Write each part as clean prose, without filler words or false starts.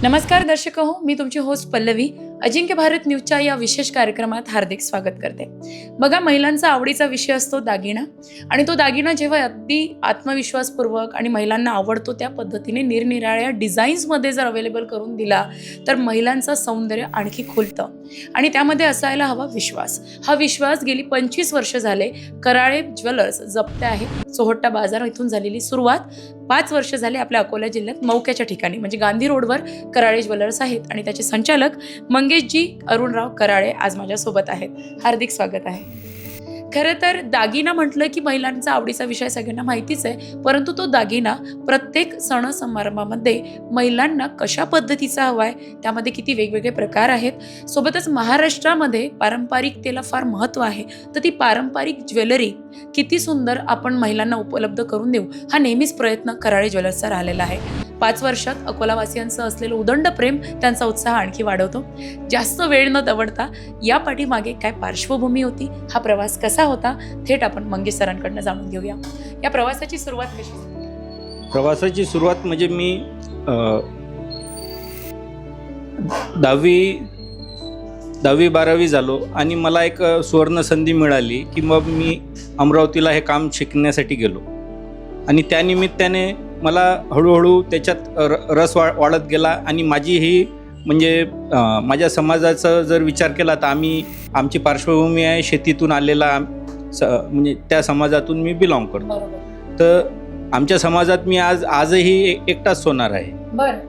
नमस्कार दर्शक हो, मी तुमची होस्ट पल्लवी अजिंक्य भारत न्यूजच्या या विशेष कार्यक्रमात हार्दिक स्वागत करते. बघा, महिलांचा आवडीचा विषय असतो दागिना, आणि तो दागिना जेव्हा अगदी आत्मविश्वासपूर्वक आणि महिलांना आवडतो त्या पद्धतीने निरनिराळ्या डिझाईन्समध्ये जर अवेलेबल करून दिला तर महिलांचं सौंदर्य आणखी खुलतं. आणि त्यामध्ये असायला हवा विश्वास. हा विश्वास गेली 25 वर्ष झाले कराळे ज्वेलर्स जपते आहे. सोहट्टा बाजार इथून झालेली सुरुवात 5 वर्ष झाले आपल्या अकोला जिल्ह्यात मौक्याच्या ठिकाणी म्हणजे गांधी रोडवर कराळे ज्वेलर्स आहेत आणि त्याचे संचालक मंगेशजी अरुणराव कराळे आज माझ्यासोबत आहेत. हार्दिक स्वागत आहे. खरं तर दागिना म्हटलं की महिलांचा आवडीचा विषय सगळ्यांना माहितीच आहे, परंतु तो दागिना प्रत्येक सण समारंभामध्ये महिलांना कशा पद्धतीचा हवा आहे, त्यामध्ये किती वेगवेगळे प्रकार आहेत. सोबतच महाराष्ट्रामध्ये पारंपरिकतेला फार महत्त्व आहे, तर ती पारंपरिक ज्वेलरी किती सुंदर आपण महिलांना उपलब्ध करून देऊ, हा नेहमीच प्रयत्न कराळे ज्वेलर्सचा राहिलेला आहे. 5 वर्षात अकोलावासियांचं असलेलं उदंड प्रेम त्यांचा उत्साह आणखी वाढवतो. जास्त वेळ न दवडता या पाठीमागे काय पार्श्वभूमी होती, हा प्रवास कसा होता, थेट आपण मंगेश सरांकडनं जाणून घेऊया. या प्रवासाची सुरुवात कशी झाली? प्रवासाची सुरुवात म्हणजे मी 10वी-12वी झालो आणि मला एक सुवर्ण संधी मिळाली की मग मी अमरावतीला हे काम शिकण्यासाठी गेलो आणि त्यानिमित्ताने मला हळूहळू त्याच्यात रस वाढत गेला. आणि माझी ही म्हणजे माझ्या समाजाचा जर विचार केला तर आमची पार्श्वभूमी आहे शेतीतून आलेला, म्हणजे त्या समाजातून मी बिलॉंग करतो. तर आमच्या समाजात मी आजही एकटाच सोनार आहे.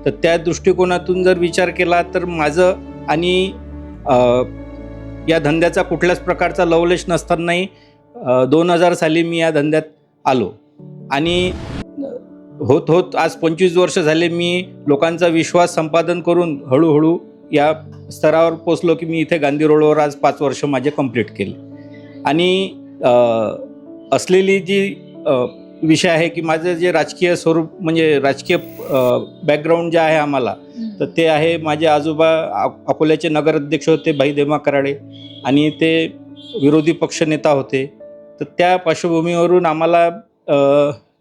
तर त्या दृष्टिकोनातून जर विचार केला तर माझं आणि या धंद्याचा कुठल्याच प्रकारचा लवलेश नसतानाही 2000 साली मी या धंद्यात आलो आणि होत आज 25 वर्ष झाले मी लोकांचा विश्वास संपादन करून हळूहळू या स्तरावर पोचलो की मी इथे गांधी रोडवर आज 5 वर्ष माझे कंप्लीट केले. आणि असलेली जी विषय आहे की माझं जे राजकीय स्वरूप म्हणजे राजकीय बॅकग्राऊंड जे आहे आम्हाला, तर ते आहे माझे आजोबा अकोल्याचे नगराध्यक्ष होते भाई देमा कराळे आणि ते विरोधी पक्षनेता होते. तर त्या पार्श्वभूमीवरून आम्हाला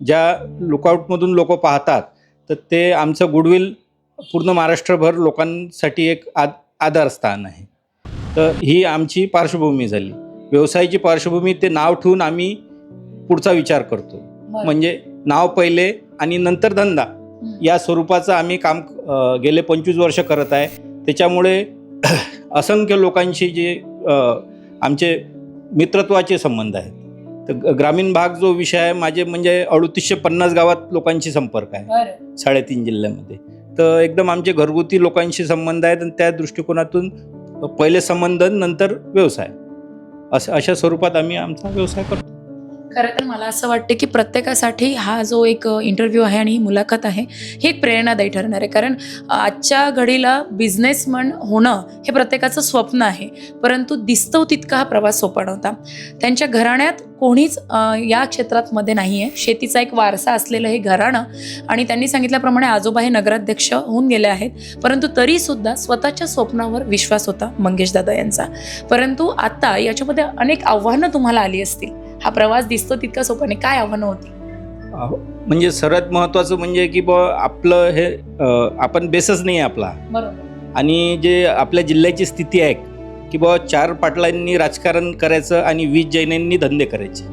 ज्या लुकआउटमधून लोक पाहतात तर ते आमचं गुडविल पूर्ण महाराष्ट्रभर लोकांसाठी एक आधारस्थान आहे. तर ही आमची पार्श्वभूमी झाली. व्यवसायाची पार्श्वभूमी ते नाव ठेवून आम्ही पुढचा विचार करतो, म्हणजे नाव पहिले आणि नंतर धंदा, या स्वरूपाचं आम्ही काम गेले 25 वर्ष करत आहे. त्याच्यामुळे असंख्य लोकांशी जे आमचे मित्रत्वाचे संबंध आहेत. तर ग्रामीण भाग जो विषय आहे माझे म्हणजे 3850 गावात लोकांशी संपर्क आहे 3.5 जिल्ह्यामध्ये. तर एकदम आमचे घरगुती लोकांशी संबंध आहेत आणि त्या दृष्टिकोनातून पहिले संबंध नंतर व्यवसाय, अशा स्वरूपात आम्ही आमचा व्यवसाय करतो. खरं तर मला असं वाटतं की प्रत्येकासाठी हा जो एक इंटरव्ह्यू आहे आणि ही मुलाखत आहे ही एक प्रेरणादायी ठरणार आहे. कारण आजच्या घडीला बिझनेसमन होणं हे प्रत्येकाचं स्वप्न आहे, परंतु दिसतो तितका हा प्रवास सोपा नव्हता. त्यांच्या घराण्यात कोणीच या क्षेत्रात मध्ये नाही आहे. शेतीचा एक वारसा असलेलं हे घराणं, आणि त्यांनी सांगितल्याप्रमाणे आजोबा हे नगराध्यक्ष होऊन गेले आहेत, परंतु तरीसुद्धा स्वतःच्या स्वप्नावर विश्वास होता मंगेश दादा यांचा. परंतु आता याच्यामध्ये अनेक आव्हानं तुम्हाला आली असतील. हा प्रवास दिसतो तितका सोपा नाही. काय आव्हानं होती? म्हणजे सर्वात महत्त्वाचं म्हणजे की आपलं हे आपण बेसच नाही आपला, बरोबर. आणि जे आपल्या जिल्ह्याची स्थिती आहे की 4 पाटलांनी राजकारण करायचं आणि 20 जैनांनी धंदे करायचे,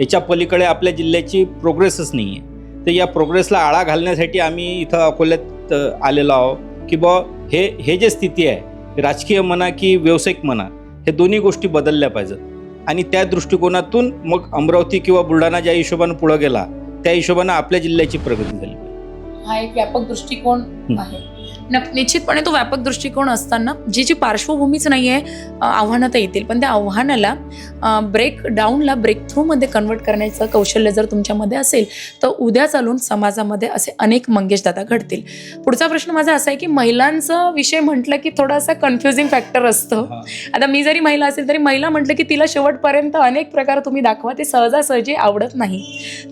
याच्या पलीकडे आपल्या जिल्ह्याची प्रोग्रेसच नाही आहे. तर या प्रोग्रेसला आळा घालण्यासाठी आम्ही इथं अकोल्यात आलेलो आहोत की हे जे स्थिती आहे, राजकीय म्हणा की व्यावसायिक म्हणा, हे दोन्ही गोष्टी बदलल्या पाहिजेत. आणि त्या दृष्टिकोनातून मग अमरावती किंवा बुलढाणा ज्या हिशोबानं पुढं गेला त्या हिशोबानं आपल्या जिल्ह्याची प्रगती झाली. हा एक व्यापक दृष्टिकोन आहे. निश्चितपणे तो व्यापक दृष्टिकोन असताना जी पार्श्वभूमीच नाही आहे, आव्हानं तर येतील, पण त्या आव्हानाला ब्रेक थ्रूमध्ये कन्वर्ट करण्याचं कौशल्य जर तुमच्यामध्ये असेल तर उद्या चालून समाजामध्ये असे अनेक मंगेश दादा घडतील. पुढचा प्रश्न माझा असा आहे की महिलांचा विषय म्हटलं की थोडासा कन्फ्युजिंग फॅक्टर असतो. आता मी जरी महिला असेल तरी महिला म्हटलं की तिला शेवटपर्यंत अनेक प्रकार तुम्ही दाखवा, ते सहजासहजी आवडत नाही.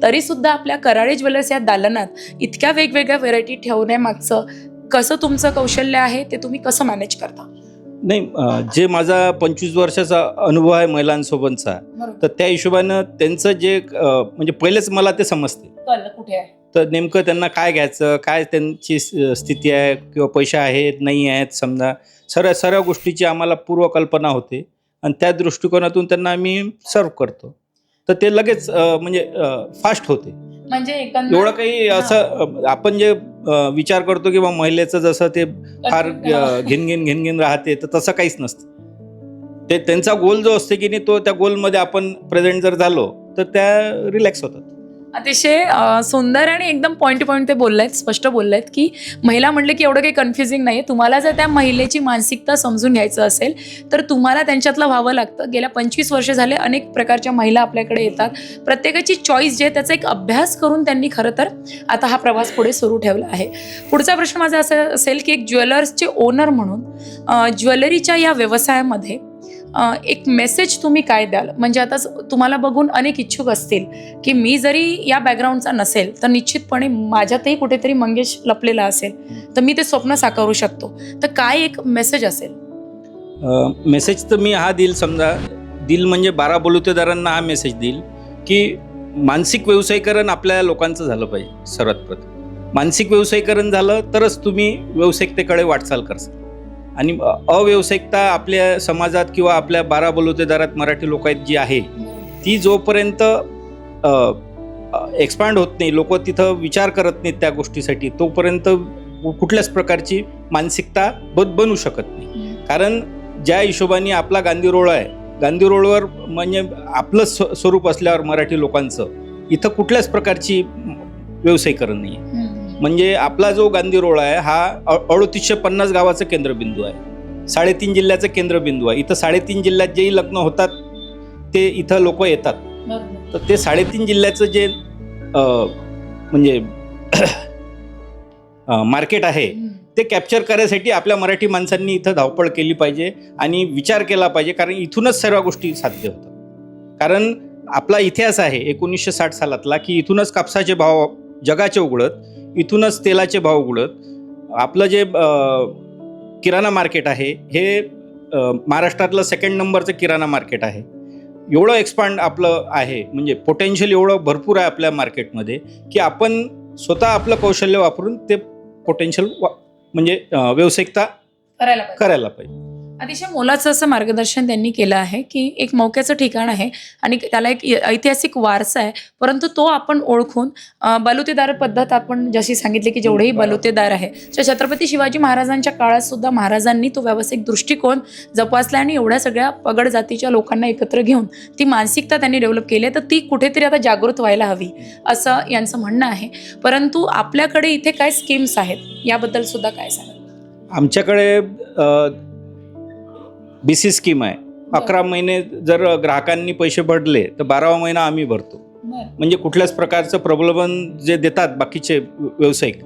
तरीसुद्धा आपल्या कराळे ज्वेलर्स या दालनात इतक्या वेगवेगळ्या व्हेरायटी ठेवण्यामागचं कसं तुमचं कौशल्य आहे, ते तुम्ही कसं मॅनेज करता? नाही, जे माझा 25 वर्षाचा अनुभव आहे महिलांसोबतचा, तर त्या हिशोबानं त्यांचं जे म्हणजे पहिलेच मला ते समजते कुठे आहे तर नेमकं त्यांना काय घ्यायचं, काय त्यांची स्थिती आहे किंवा पैसे आहेत नाही आहेत, समजा सर्व गोष्टीची आम्हाला पूर्वकल्पना होते आणि त्या दृष्टिकोनातून त्यांना आम्ही सर्व करतो. तर ते लगेच म्हणजे फास्ट होते. म्हणजे एवढं काही असं आपण जे विचार करतो की बा महिलेचं जसं ते फार घिनघिन राहते, तर तसं काहीच नसतं. ते त्यांचा गोल जो असते की नाही, तो त्या गोलमध्ये आपण प्रेझेंट जर झालो तर त्या रिलॅक्स होतात. अतिशय सुंदर आणि एकदम पॉईंट टू पॉईंट ते बोललायत, स्पष्ट बोललायत की महिला म्हटले की एवढं काही कन्फ्युजिंग नाही आहे. तुम्हाला जर त्या महिलेची मानसिकता समजून घ्यायचं असेल तर तुम्हाला त्यांच्यातलं व्हावं लागतं. गेल्या 25 वर्ष झाले अनेक प्रकारच्या महिला आपल्याकडे येतात. प्रत्येकाची चॉईस जे आहे त्याचा एक अभ्यास करून त्यांनी खरं तर आता हा प्रवास पुढे सुरू ठेवला आहे. पुढचा प्रश्न माझा असा असेल की एक ज्वेलर्सचे ओनर म्हणून ज्वेलरीच्या या व्यवसायामध्ये एक मेसेज तुम्ही काय द्याल? म्हणजे आता तुम्हाला बघून अनेक इच्छुक असतील की मी जरी या बॅकग्राऊंडचा नसेल तर निश्चितपणे माझ्यातही कुठेतरी मंगेश लपलेला असेल, तर मी ते स्वप्न साकारू शकतो. तर काय एक मेसेज असेल? मेसेज तर मी हा देईल म्हणजे 12 बलुतेदारांना हा मेसेज देईल की मानसिक व्यवसायीकरण आपल्या लोकांचं झालं पाहिजे. सर्वात प्रथम मानसिक व्यवसायीकरण झालं तरच तुम्ही व्यावसायिकतेकडे वाटचाल करसाल. आणि अव्यावसायिकता आपल्या समाजात किंवा आपल्या 12 बलुतेदारात मराठी लोक आहेत जी आहे, ती जोपर्यंत एक्सपांड होत नाही, लोक तिथं विचार करत नाहीत त्या गोष्टीसाठी, तोपर्यंत कुठल्याच प्रकारची मानसिकता बनू शकत नाही. कारण ज्या हिशोबाने आपला गांधी रोड आहे, गांधी रोडवर म्हणजे आपलं स्वरूप असल्यावर मराठी लोकांचं इथं कुठल्याच प्रकारची व्यवसायीकरण नाही आहे. म्हणजे आपला जो गांधी रोड आहे हा 3850 गावाचं केंद्रबिंदू आहे, 3.5 जिल्ह्याचं केंद्रबिंदू आहे. इथं 3.5 जिल्ह्यात जेही लग्न होतात ते इथं लोक येतात. तर ते 3.5 जिल्ह्याचं जे म्हणजे मार्केट आहे ते कॅप्चर करण्यासाठी आपल्या मराठी माणसांनी इथं धावपळ केली पाहिजे आणि विचार केला पाहिजे. कारण इथूनच सर्व गोष्टी साध्य होतात. कारण आपला इतिहास आहे 1960 सालातला की इथूनच कापसाचे भाव जगाचे उघडत, इथूनच तेलाचे भाव उघडत. आपलं जे किराणा मार्केट आहे हे महाराष्ट्रातलं 2nd नंबरचं किराणा मार्केट आहे. एवढं एक्सपांड आपलं आहे, म्हणजे पोटेन्शियल एवढं भरपूर आहे आपल्या मार्केटमध्ये की आपण स्वतः आपलं कौशल्य वापरून ते पोटेन्शियल म्हणजे व्यावसायिकता करायला पाहिजे. अतिशय मोलाचं असं मार्गदर्शन त्यांनी केलं आहे की एक मौक्याचं ठिकाण आहे आणि त्याला एक ऐतिहासिक वारसा आहे, परंतु तो आपण ओळखून बलुतेदार पद्धत आपण जशी सांगितली की जेवढेही बलुतेदार आहे, तर छत्रपती शिवाजी महाराजांच्या काळात सुद्धा महाराजांनी तो व्यावसायिक दृष्टिकोन जपासला आणि एवढ्या सगळ्या पगड जातीच्या लोकांना एकत्र घेऊन ती मानसिकता त्यांनी डेव्हलप केली आहे. तर ती कुठेतरी आता जागृत व्हायला हवी असं यांचं म्हणणं आहे. परंतु आपल्याकडे इथे काय स्कीम्स आहेत याबद्दल सुद्धा काय सांगाल? आमच्याकडे BC स्कीम आहे. 11 महिने जर ग्राहकांनी पैसे भरले तर 12वा महिना आम्ही भरतो. म्हणजे कुठल्याच प्रकारचं प्रलोभन जे देतात बाकीचे व्यावसायिक,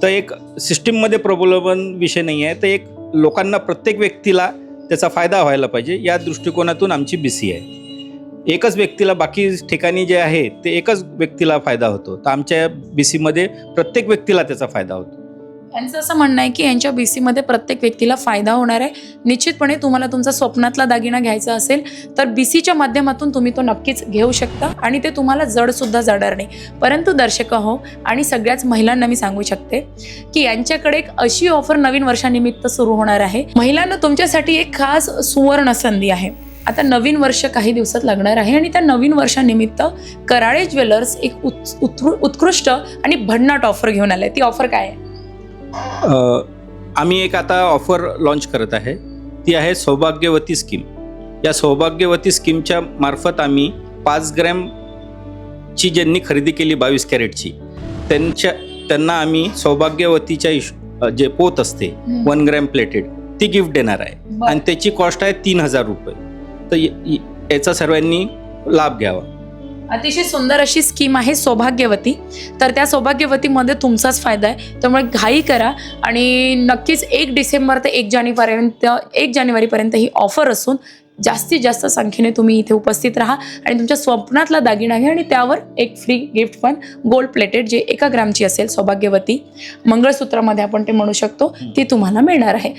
तर एक सिस्टीममध्ये प्रलोभन विषय नाही आहे. तर एक लोकांना, प्रत्येक व्यक्तीला त्याचा फायदा व्हायला पाहिजे या दृष्टिकोनातून आमची BC आहे. एकच व्यक्तीला, बाकी ठिकाणी जे आहे ते एकच व्यक्तीला फायदा होतो, तर आमच्या BCमध्ये प्रत्येक व्यक्तीला त्याचा फायदा होतो. यांचं असं म्हणणं आहे की यांच्या BCमध्ये प्रत्येक व्यक्तीला फायदा होणार आहे. निश्चितपणे तुम्हाला तुमचा स्वप्नातला दागिना घ्यायचा असेल तर BCच्या माध्यमातून तुम्ही तो नक्कीच घेऊ शकता आणि ते तुम्हाला जडसुद्धा जाणार नाही. परंतु दर्शक हो आणि सगळ्याच महिलांना मी सांगू शकते की यांच्याकडे एक अशी ऑफर नवीन वर्षानिमित्त सुरू होणार आहे. महिलांना तुमच्यासाठी एक खास सुवर्ण संधी आहे. आता नवीन वर्ष काही दिवसात लागणार आहे आणि त्या नवीन वर्षानिमित्त कराळे ज्वेलर्स एक उत्कृष्ट आणि भन्नाट ऑफर घेऊन आले. ती ऑफर काय आहे? आम्ही एक आता ऑफर लॉन्च करत आहे. ती आहे सौभाग्यवती स्कीम. या सौभाग्यवती स्कीमच्या मार्फत आम्ही 5 ग्रॅमची ज्यांनी खरेदी केली 22 कॅरेटची त्यांना आम्ही सौभाग्यवतीच्या जे पोत असते 1 ग्रॅम प्लेटेड ती गिफ्ट देणार आहे. आणि त्याची कॉस्ट आहे 3000 रुपये. तर याचा सर्वांनी लाभ घ्यावा. अतिशय सुंदर अशी स्कीम आहे सौभाग्यवती. तर त्या सौभाग्यवतीमध्ये तुमचाच फायदा आहे, त्यामुळे घाई करा आणि नक्कीच 1 डिसेंबर ते 1 जानेवारीपर्यंत ही ऑफर असून जास्तीत जास्त संख्येने तुम्ही इथे उपस्थित राहा आणि तुमच्या स्वप्नातला दागिना घ्या आणि त्यावर एक फ्री गिफ्ट पण गोल्ड प्लेटेड जे 1 ग्रॅमची असेल सौभाग्यवती मंगळसूत्रामध्ये आपण ते म्हणू शकतो ती तुम्हाला मिळणार आहे.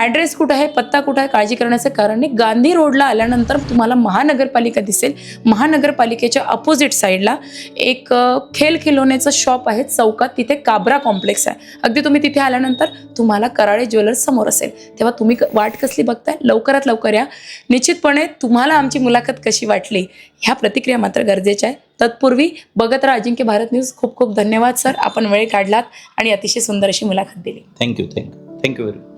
ॲड्रेस कुठं आहे, पत्ता कुठं आहे, काळजी करण्याचं कारण नाही. गांधी रोडला आल्यानंतर तुम्हाला महानगरपालिका दिसेल. महानगरपालिकेच्या अपोजिट साईडला एक खेल खिलोनेचं शॉप आहे चौकात, तिथे काब्रा कॉम्प्लेक्स आहे. अगदी तुम्ही तिथे आल्यानंतर तुम्हाला कराळे ज्वेलर्स समोर असेल. तेव्हा तुम्ही वाट कसली बघताय, लवकरात लवकर या. निश्चितपणे तुम्हाला आमची मुलाखत कशी वाटली ह्या प्रतिक्रिया मात्र गरजेच्या आहे. तत्पूर्वी बघत राहा अजिंक्य भारत न्यूज. खूप खूप धन्यवाद सर, आपण वेळ काढलात आणि अतिशय सुंदर अशी मुलाखत दिली. Thank you very much.